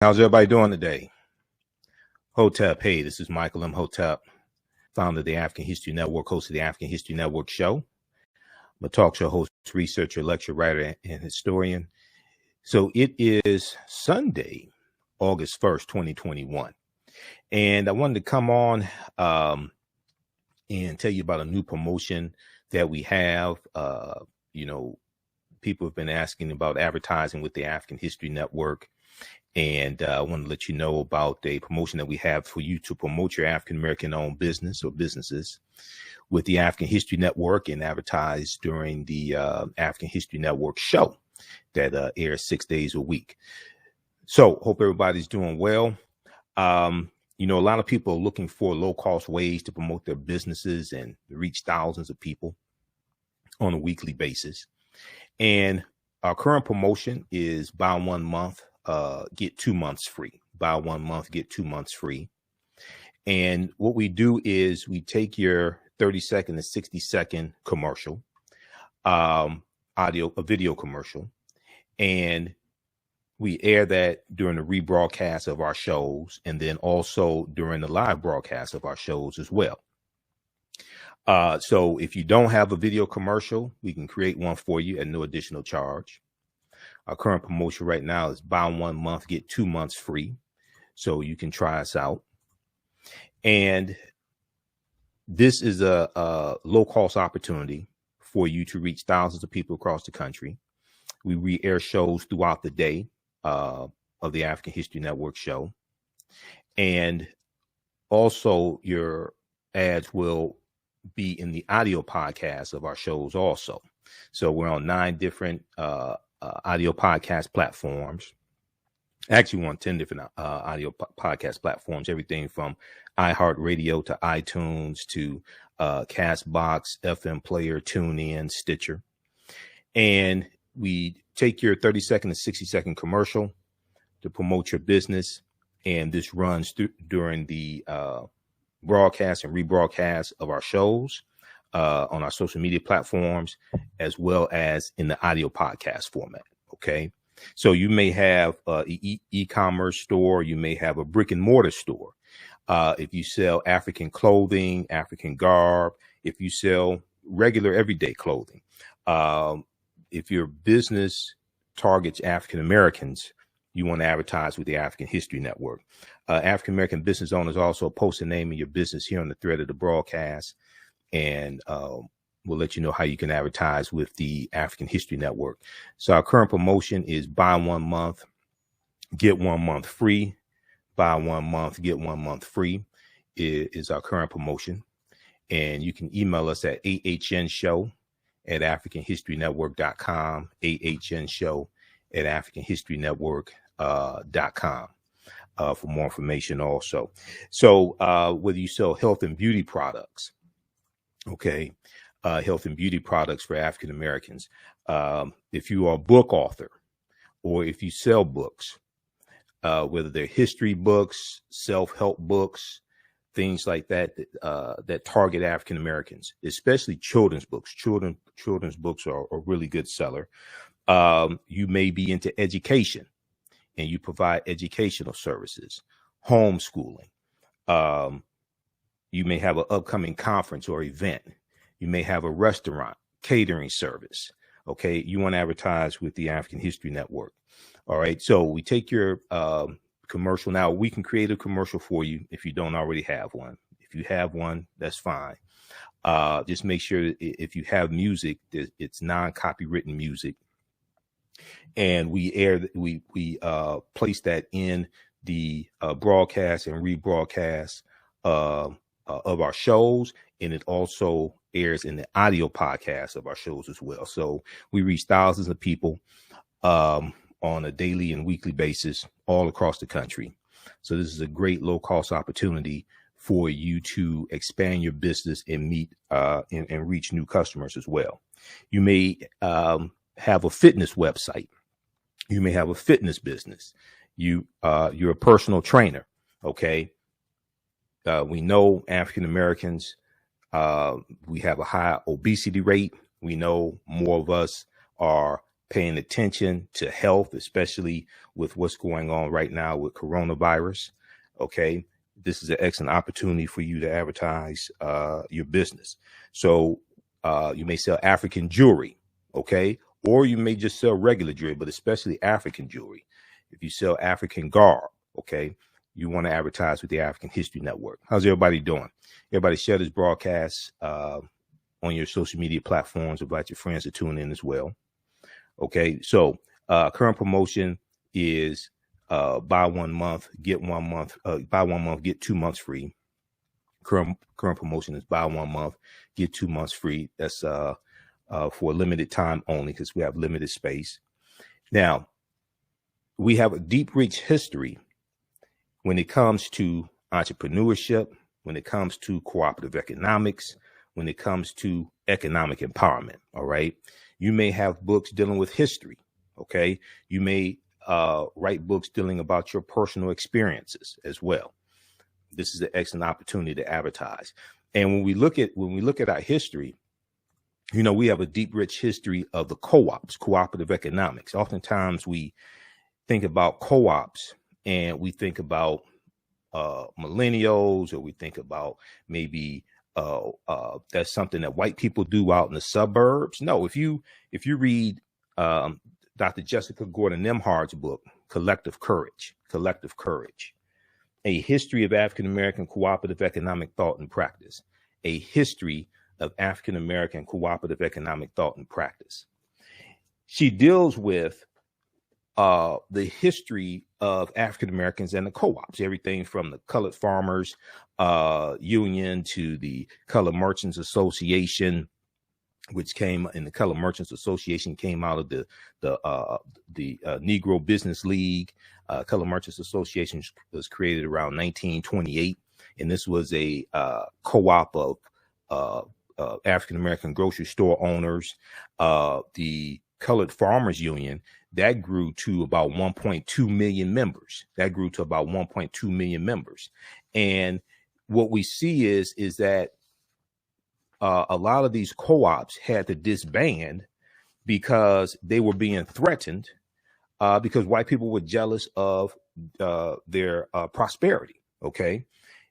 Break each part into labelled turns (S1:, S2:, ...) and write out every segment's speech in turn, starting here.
S1: How's everybody doing today? Hotep, hey, this is Michael M. Hotep, founder of the African History Network, host of the African History Network show. I'm a talk show host, researcher, lecturer, writer, and historian. So it is Sunday, August 1st, 2021. And I wanted to come on and tell you about a new promotion that we have. People have been asking about advertising with the African History Network. And I want to let you know about a promotion that we have for you to promote your African-American owned business or businesses with the African History Network and advertise during the African History Network show that airs 6 days a week. So hope everybody's doing well. A lot of people are looking for low cost ways to promote their businesses and reach thousands of people on a weekly basis. And our current promotion is buy 1 month, get 2 months free. Buy 1 month, get 2 months free. And what we do is we take your 30-second to 60-second commercial, a video commercial, and we air that during the rebroadcast of our shows, and then also during the live broadcast of our shows as well. So if you don't have a video commercial, we can create one for you at no additional charge. Our current promotion right now is buy 1 month, get 2 months free. So you can try us out. And this is a low cost opportunity for you to reach thousands of people across the country. We re-air shows throughout the day of the African History Network show. And also your ads will be in the audio podcast of our shows also. So we're on 9 different audio podcast platforms. Actually, we're on 10 different audio podcast platforms, everything from iHeartRadio to iTunes to Castbox, FM Player, TuneIn, Stitcher. And we take your 30-second to 60-second commercial to promote your business. And this runs during the broadcast and rebroadcast of our shows on our social media platforms, as well as in the audio podcast format. Okay. So you may have an e-commerce store. You may have a brick and mortar store. If you sell African clothing, African garb, if you sell regular everyday clothing, if your business targets African Americans, you want to advertise with the African History Network. African American business owners also post the name of your business here on the thread of the broadcast, and we'll let you know how you can advertise with the African History Network. So our current promotion is buy 1 month, get 1 month free. Buy 1 month, get 1 month free is our current promotion. And you can email us at AHNshow@AfricanHistoryNetwork.com, AHNshow@AfricanHistoryNetwork.com for more information also. So whether you sell health and beauty products, okay, health and beauty products for African Americans, if you are a book author or if you sell books, whether they're history books, self-help books, things like that, that target African Americans, especially children's books. Children's books are a really good seller. You may be into education and you provide educational services, homeschooling. You may have an upcoming conference or event. You may have a restaurant, catering service. Okay, you want to advertise with the African History Network. All right, so we take your commercial. Now, we can create a commercial for you if you don't already have one. If you have one, that's fine. Just make sure that if you have music, it's non-copywritten music. And we place that in the broadcast and rebroadcast of our shows. And it also airs in the audio podcast of our shows as well. So we reach thousands of people on a daily and weekly basis all across the country. So this is a great low cost opportunity for you to expand your business and meet and reach new customers as well. You may have a fitness website. You may have a fitness business. You're a personal trainer. Okay. We know African Americans, we have a high obesity rate. We know more of us are paying attention to health, especially with what's going on right now with coronavirus. Okay. This is an excellent opportunity for you to advertise your business. So you may sell African jewelry, okay? Or you may just sell regular jewelry, but especially African jewelry. If you sell African garb, okay, you want to advertise with the African History Network. How's everybody doing? Everybody share this broadcast on your social media platforms. Invite your friends to tune in as well. Okay, so current promotion is buy 1 month, get 1 month, buy 1 month, get 2 months free. Current promotion is buy 1 month, get 2 months free. That's for a limited time only because we have limited space. Now, we have a deep, rich history when it comes to entrepreneurship, when it comes to cooperative economics, when it comes to economic empowerment. All right. You may have books dealing with history. Okay. You may write books dealing about your personal experiences as well. This is an excellent opportunity to advertise. And when we look at our history, you know, we have a deep, rich history of the co-ops, cooperative economics. Oftentimes we think about co-ops and we think about millennials, or we think about maybe that's something that white people do out in the suburbs. No, if you read Dr. Jessica Gordon Nemhard's book, Collective Courage, A History of African American Cooperative Economic Thought and Practice, a history of African American cooperative economic thought and practice. She deals with the history of African Americans and the co-ops, everything from the Colored Farmers Union to the Colored Merchants Association, which came in the Colored Merchants Association came out of the Negro Business League. Colored Merchants Association was created around 1928, and this was a co-op of African American grocery store owners. The Colored Farmers Union, that grew to about 1.2 million members. And what we see is that a lot of these co-ops had to disband because they were being threatened because white people were jealous of their prosperity. Okay.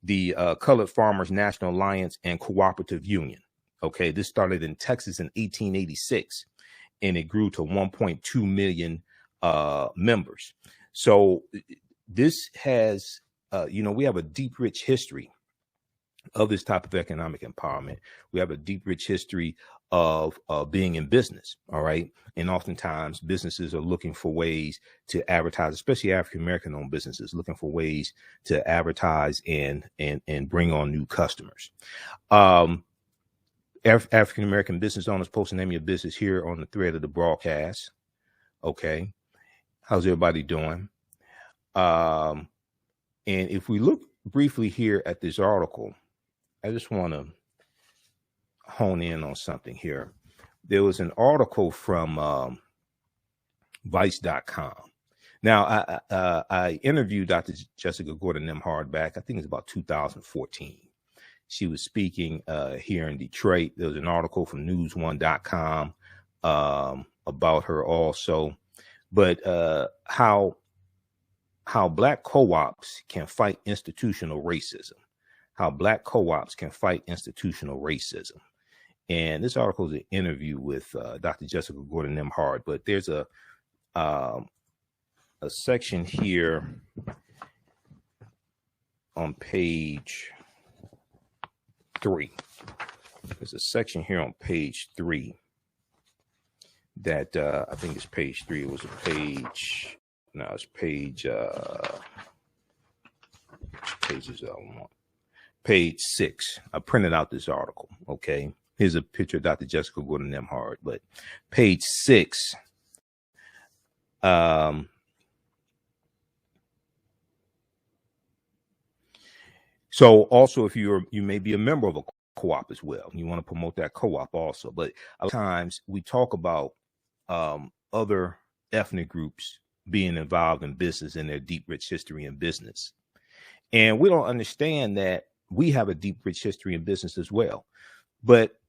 S1: The Colored Farmers National Alliance and Cooperative Union. Okay. This started in Texas in 1886 and it grew to 1.2 million members. So this has, we have a deep, rich history of this type of economic empowerment. We have a deep, rich history of being in business. All right. And oftentimes businesses are looking for ways to advertise, especially African-American owned businesses, looking for ways to advertise and bring on new customers. African-American business owners, post the name of your business here on the thread of the broadcast. Okay. How's everybody doing? And if we look briefly here at this article, I just want to hone in on something here. There was an article from Vice.com. Now, I interviewed Dr. Jessica Gordon Nemhard back, I think it's about 2014. She was speaking here in Detroit. There was an article from newsone.com about her also. But how Black co-ops can fight institutional racism. And this article is an interview with Dr. Jessica Gordon Nemhard, but there's a section here on page 3. There's a section here on page 3 that I think it's page 3. It was a page. No, it's page. Which pages I want? Page 6. I printed out this article. Okay. Here's a picture of Dr. Jessica Gordon Nemhard, but page 6. So also, if you may be a member of a co-op as well, you want to promote that co-op also. But a lot of times we talk about other ethnic groups being involved in business and their deep, rich history in business. And we don't understand that we have a deep, rich history in business as well. But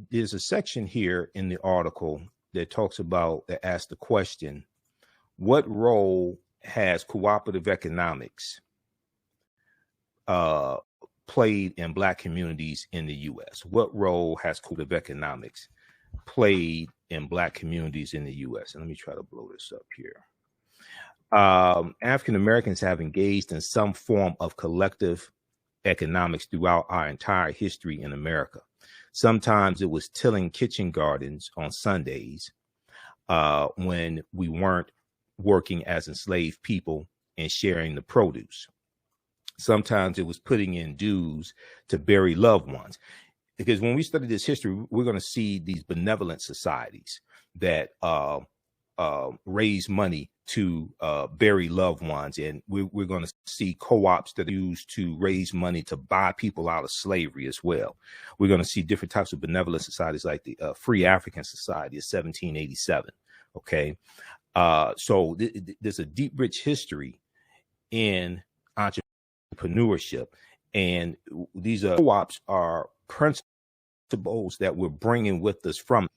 S1: there's a section here in the article that talks about, that asks the question, what role has cooperative economics played in Black communities in the U.S.? What role has cooperative economics played in Black communities in the U.S.? And let me try to blow this up here. African Americans have engaged in some form of collective economics throughout our entire history in America. Sometimes it was tilling kitchen gardens on Sundays when we weren't working as enslaved people and sharing the produce. Sometimes it was putting in dues to bury loved ones. Because when we study this history, we're going to see these benevolent societies that raise money to bury loved ones. And we're going to see co-ops that are used to raise money to buy people out of slavery as well. We're going to see different types of benevolent societies like the Free African Society of 1787. Okay. So there's a deep, rich history in entrepreneurship. And these co-ops are principles that we're bringing with us from.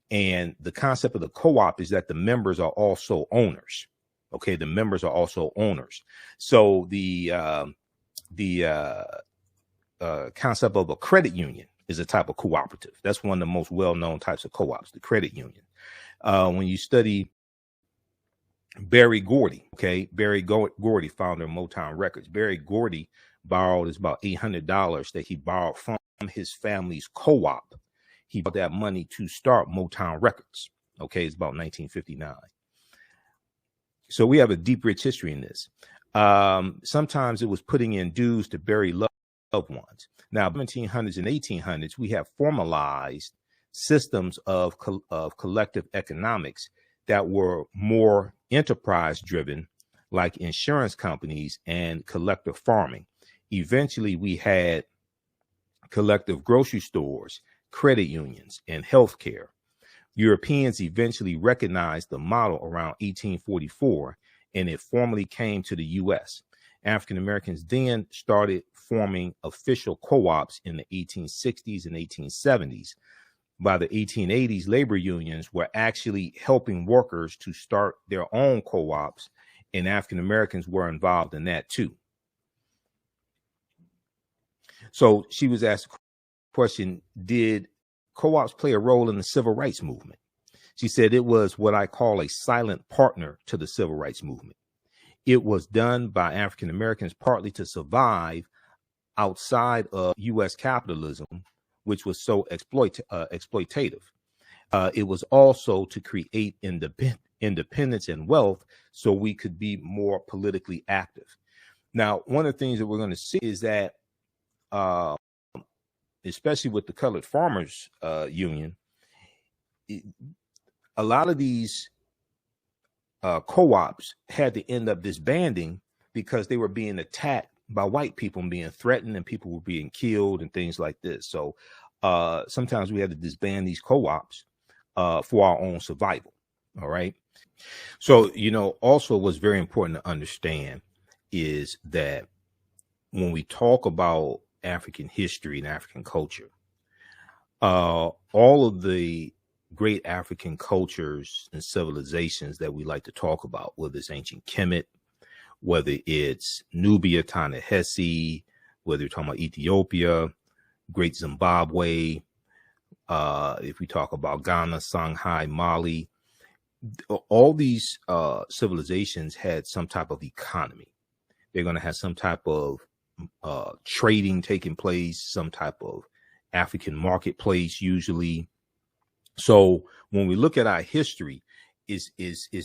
S1: And the concept of the co-op is that the members are also owners. Okay, the members are also owners. So the concept of a credit union is a type of cooperative. That's one of the most well-known types of co-ops, the credit union. When you study Berry Gordy, okay, Berry Gordy, founder of Motown Records. Berry Gordy borrowed about $800 that he borrowed from his family's co-op. He bought that money to start Motown Records. Okay, it's about 1959. So we have a deep, rich history in this. Sometimes it was putting in dues to bury loved ones. Now, 1700s and 1800s, we have formalized systems of collective economics that were more enterprise driven, like insurance companies and collective farming. Eventually, we had collective grocery stores, credit unions, and healthcare. Europeans eventually recognized the model around 1844, and it formally came to the U.S. African Americans then started forming official co-ops in the 1860s and 1870s. By the 1880s, labor unions were actually helping workers to start their own co-ops, and African Americans were involved in that too. So she was asked the question, did co-ops play a role in the civil rights movement? She said it was what I call a silent partner to the civil rights movement. It was done by African Americans partly to survive outside of U.S. capitalism, which was so exploitative. It was also to create independence and wealth so we could be more politically active. Now, one of the things that we're going to see is that especially with the Colored Farmers Union, a lot of these co-ops had to end up disbanding because they were being attacked by white people and being threatened, and people were being killed and things like this. So sometimes we had to disband these co-ops for our own survival. All right. So, also what's very important to understand is that when we talk about African history and African culture, all of the great African cultures and civilizations that we like to talk about, whether it's ancient Kemet, whether it's Nubia, Ta-Nehisi, whether you're talking about Ethiopia, Great Zimbabwe, if we talk about Ghana, Songhai, Mali, all these civilizations had some type of economy. They're going to have some type of trading taking place, some type of African marketplace usually. So when we look at our history, is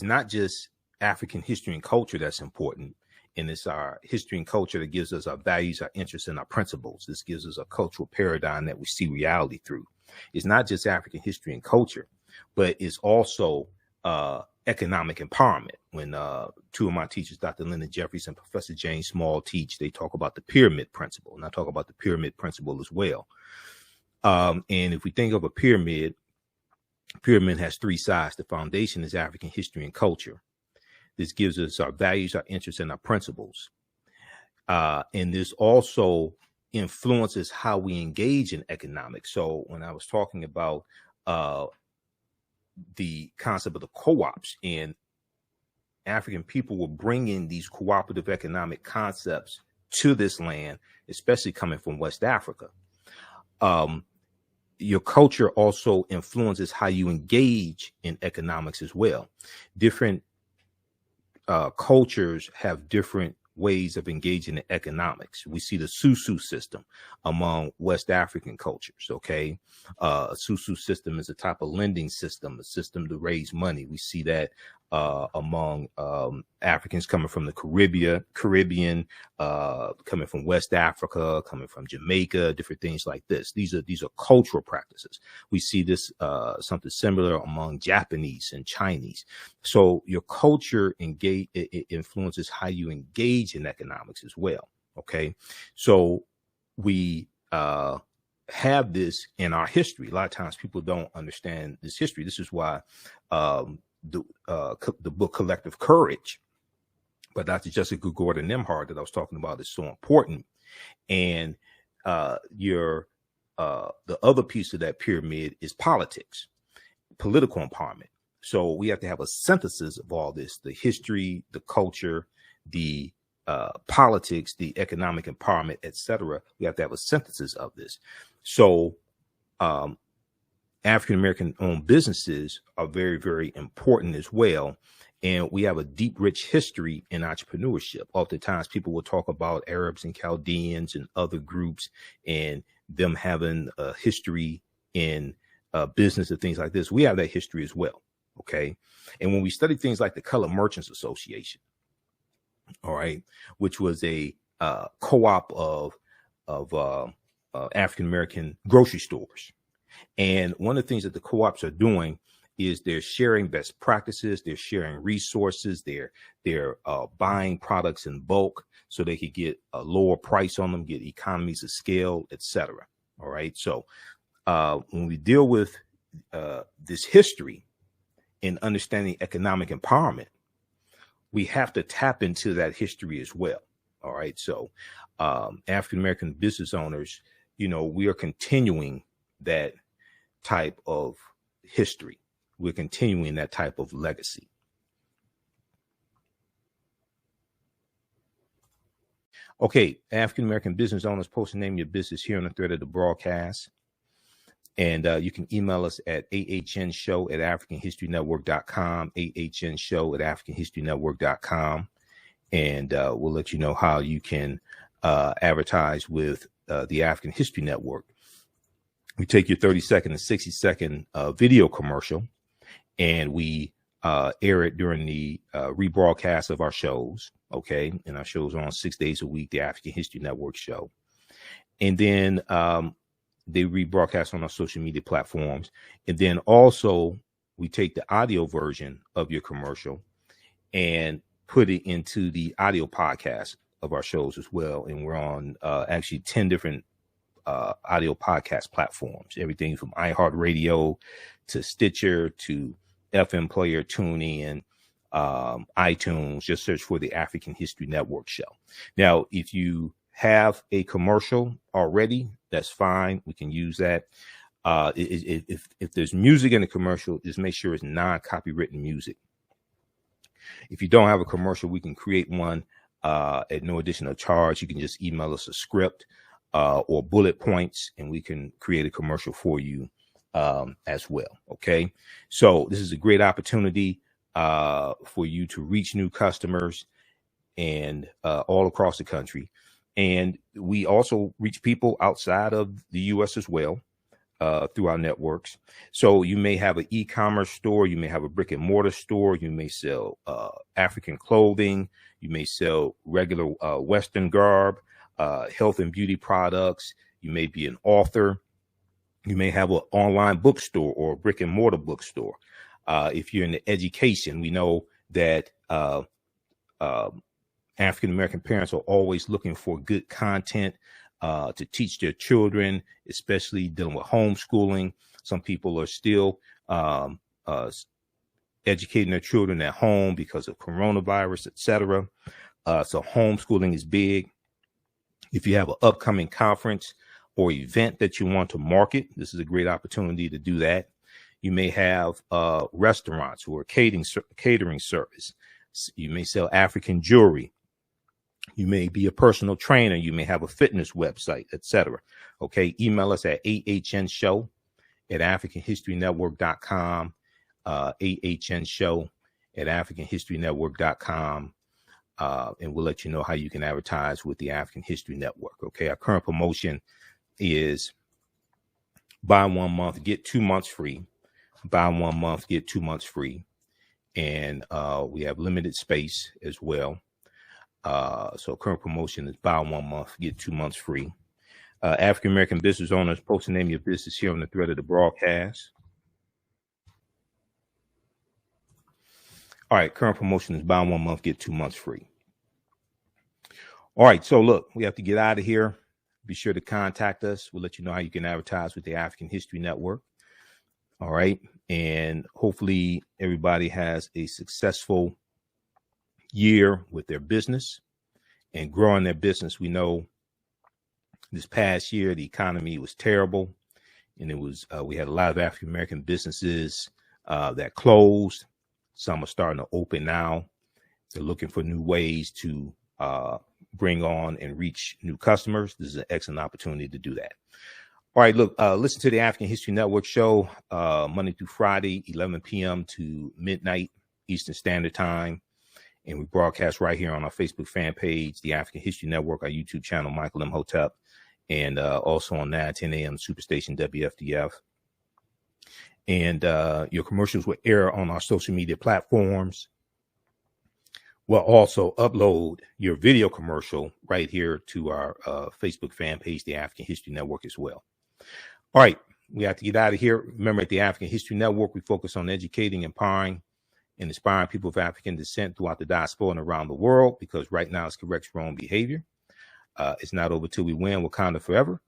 S1: not just African history and culture that's important, and it's our history and culture that gives us our values, our interests, and our principles. This gives us a cultural paradigm that we see reality through. It's not just African history and culture, but it's also economic empowerment. When two of my teachers, Dr. Lyndon Jeffries and Professor James Small, teach, they talk about the pyramid principle, and I talk about the pyramid principle as well. And if we think of a pyramid has three sides. The foundation is African history and culture. This gives us our values, our interests, and our principles. And this also influences how we engage in economics. So when I was talking about the concept of the co-ops, and African people were bringing these cooperative economic concepts to this land, especially coming from West Africa. Your culture also influences how you engage in economics as well. Different cultures have different ways of engaging in economics. We see the susu system among West African cultures. Okay. A susu system is a type of lending system, a system to raise money. We see that among Africans coming from the Caribbean, coming from West Africa, coming from Jamaica, different things like this. These are cultural practices. We see this something similar among Japanese and Chinese. So your culture influences how you engage in economics as well. Okay, so we have this in our history. A lot of times people don't understand this history. This is why the book Collective Courage by Dr. Jessica Gordon Nimhard that I was talking about is so important. And the other piece of that pyramid is politics, political empowerment. So we have to have a synthesis of all this: the history, the culture, the politics, the economic empowerment, etc. We have to have a synthesis of this. So African-American owned businesses are very, very important as well. And we have a deep, rich history in entrepreneurship. Oftentimes people will talk about Arabs and Chaldeans and other groups and them having a history in business and things like this. We have that history as well. Okay. And when we study things like the Colored Merchants Association, all right, which was a co-op of African-American grocery stores. And one of the things that the co-ops are doing is they're sharing best practices, they're sharing resources, they're buying products in bulk so they could get a lower price on them, get economies of scale, etc. All right. So when we deal with this history in understanding economic empowerment, we have to tap into that history as well. All right. So African-American business owners, we are continuing that type of history. We're continuing that type of legacy. Okay, African-American business owners, post and name your business here on the thread of the broadcast. And you can email us at AHNshow@AfricanHistoryNetwork.com, AHNshow@AfricanHistoryNetwork.com. And we'll let you know how you can advertise with the African History Network. We take your 30-second and 60-second video commercial, and we air it during the rebroadcast of our shows. Okay. And our shows are on 6 days a week, the African History Network show. And then they rebroadcast on our social media platforms. And then also we take the audio version of your commercial and put it into the audio podcast of our shows as well. And we're on actually 10 different audio podcast platforms, everything from iHeartRadio to Stitcher to FM Player, TuneIn, iTunes. Just search for the African History Network show. Now, if you have a commercial already, that's fine. We can use that. If there's music in the commercial, just make sure it's non-copywritten music. If you don't have a commercial, we can create one at no additional charge. You can just email us a script or bullet points, and we can create a commercial for you as well. Okay. So this is a great opportunity for you to reach new customers and all across the country. And we also reach people outside of the U.S. as well through our networks. So you may have an e-commerce store, you may have a brick and mortar store, you may sell African clothing, you may sell regular Western garb, health and beauty products. You may be an author. You may have an online bookstore or a brick and mortar bookstore. If you're in the education, we know that African-American parents are always looking for good content to teach their children, especially dealing with homeschooling. Some people are still educating their children at home because of coronavirus, etc. So homeschooling is big. If you have an upcoming conference or event that you want to market, this is a great opportunity to do that. You may have restaurants or catering service. You may sell African jewelry. You may be a personal trainer. You may have a fitness website, etc. Okay. Email us at AHNShow@AfricanHistoryNetwork.com. AHNShow@AfricanHistoryNetwork.com. And we'll let you know how you can advertise with the African History Network. Okay. Our current promotion is buy 1 month, get 2 months free. Buy 1 month, get 2 months free. And we have limited space as well. So current promotion is buy 1 month, get 2 months free. African American business owners, post the name of your business here on the thread of the broadcast. All right, current promotion is buy 1 month, get 2 months free. All right, so look, we have to get out of here. Be sure to contact us. We'll let you know how you can advertise with the African History Network. All right, and hopefully everybody has a successful year with their business and growing their business. We know this past year the economy was terrible, and it was we had a lot of African American businesses that closed. Some are starting to open now. They're looking for new ways to bring on and reach new customers. This is an excellent opportunity to do that. All right, look, listen to the African History Network show Monday through Friday, 11 p.m. to midnight Eastern Standard Time. And we broadcast right here on our Facebook fan page, the African History Network, our YouTube channel, Michael M. Hotep, and also on 9:10 a.m. Superstation WFDF. And your commercials will air on our social media platforms. We'll also upload your video commercial right here to our Facebook fan page, the African History Network, as well. All right, we have to get out of here. Remember, at the African History Network, we focus on educating, empowering, and inspiring people of African descent throughout the diaspora and around the world, because right now it's correct wrong behavior. It's not over till we win. Wakanda forever.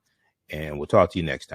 S1: And we'll talk to you next time.